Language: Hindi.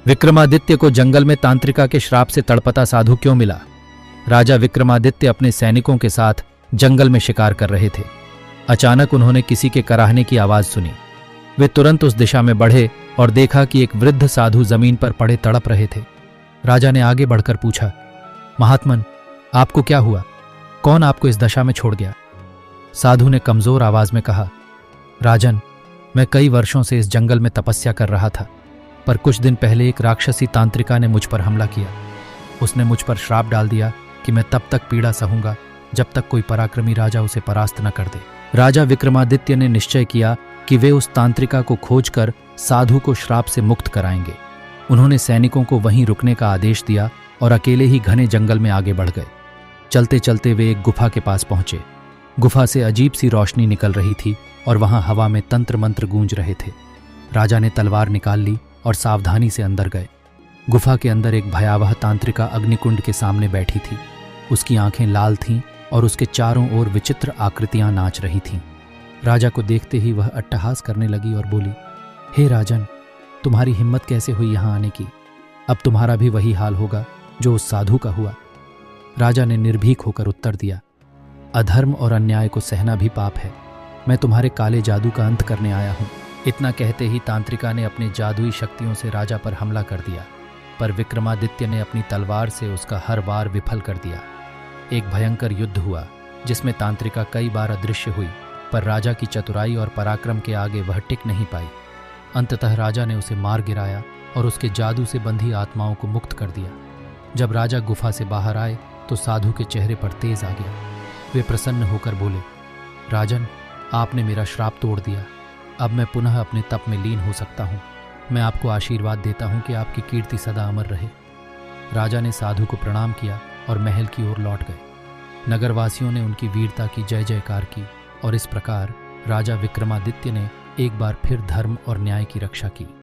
विक्रमादित्य को जंगल में तांत्रिका के श्राप से तड़पता साधु क्यों मिला? राजा विक्रमादित्य अपने सैनिकों के साथ जंगल में शिकार कर रहे थे। अचानक उन्होंने किसी के कराहने की आवाज सुनी। वे तुरंत उस दिशा में बढ़े और देखा कि एक वृद्ध साधु जमीन पर पड़े तड़प रहे थे। राजा ने आगे बढ़कर पूछा, महात्मन, आपको क्या हुआ? कौन आपको इस दशा में छोड़ गया? साधु ने कमजोर आवाज में कहा, राजन, मैं कई वर्षों से इस जंगल में तपस्या कर रहा था, पर कुछ दिन पहले एक राक्षसी तांत्रिका ने मुझ पर हमला किया। उसने मुझ पर श्राप डाल दिया कि मैं तब तक पीड़ा सहूंगा जब तक कोई पराक्रमी राजा उसे परास्त न कर दे। राजा विक्रमादित्य ने निश्चय किया कि वे उस तांत्रिका को खोजकर साधु को श्राप से मुक्त कराएंगे। उन्होंने सैनिकों को वहीं रुकने का आदेश दिया और अकेले ही घने जंगल में आगे बढ़ गए। चलते चलते वे एक गुफा के पास पहुंचे। गुफा से अजीब सी रोशनी निकल रही थी और वहां हवा में तंत्र मंत्र गूंज रहे थे। राजा ने तलवार निकाल ली और सावधानी से अंदर गए। गुफा के अंदर एक भयावह तांत्रिका अग्निकुंड के सामने बैठी थी। उसकी आंखें लाल थीं और उसके चारों ओर विचित्र आकृतियां नाच रही थीं। राजा को देखते ही वह अट्टहास करने लगी और बोली, हे राजन, तुम्हारी हिम्मत कैसे हुई यहाँ आने की? अब तुम्हारा भी वही हाल होगा जो उस साधु का हुआ। राजा ने निर्भीक होकर उत्तर दिया, अधर्म और अन्याय को सहना भी पाप है। मैं तुम्हारे काले जादू का अंत करने आया हूँ। इतना कहते ही तांत्रिका ने अपनी जादुई शक्तियों से राजा पर हमला कर दिया, पर विक्रमादित्य ने अपनी तलवार से उसका हर वार विफल कर दिया। एक भयंकर युद्ध हुआ जिसमें तांत्रिका कई बार अदृश्य हुई, पर राजा की चतुराई और पराक्रम के आगे वह टिक नहीं पाई। अंततः राजा ने उसे मार गिराया और उसके जादू से बंधी आत्माओं को मुक्त कर दिया। जब राजा गुफा से बाहर आए तो साधु के चेहरे पर तेज आ गया। वे प्रसन्न होकर बोले, राजन, आपने मेरा श्राप तोड़ दिया। अब मैं पुनः अपने तप में लीन हो सकता हूँ। मैं आपको आशीर्वाद देता हूँ कि आपकी कीर्ति सदा अमर रहे। राजा ने साधु को प्रणाम किया और महल की ओर लौट गए। नगरवासियों ने उनकी वीरता की जय जयकार की और इस प्रकार राजा विक्रमादित्य ने एक बार फिर धर्म और न्याय की रक्षा की।